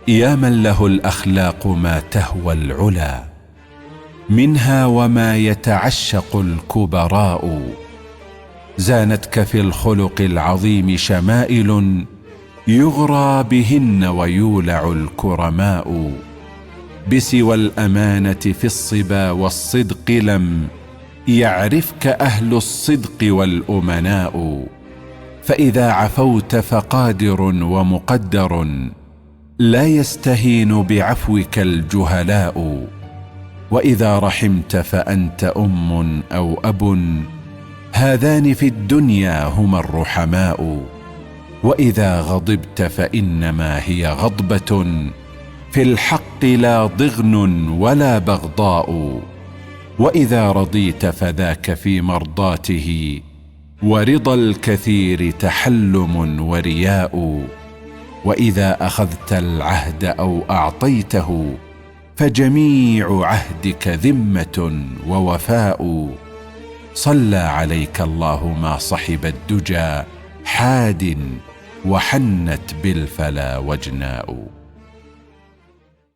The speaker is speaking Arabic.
يا من له الأخلاق ما تهوى العلا، منها وما يتعشق الكبراء. زانتك في الخلق العظيم شمائل، يغرى بهن ويولع الكرماء. بسوى الأمانة في الصبا والصدق لم يعرفك أهل الصدق والأمناء. فإذا عفوت فقادر ومقدر، لا يستهين بعفوك الجهلاء. وإذا رحمت فأنت أم أو أب، هذان في الدنيا هما الرحماء. وإذا غضبت فإنما هي غضبة، في الحق لا ضغن ولا بغضاء. وإذا رضيت فذاك في مرضاته، ورضا الكثير تحلم ورياء. وإذا أخذت العهد أو أعطيته، فجميع عهدك ذمة ووفاء. صلى عليك الله ما صحب الدجى حاد، وحنت بالفلا وجناء.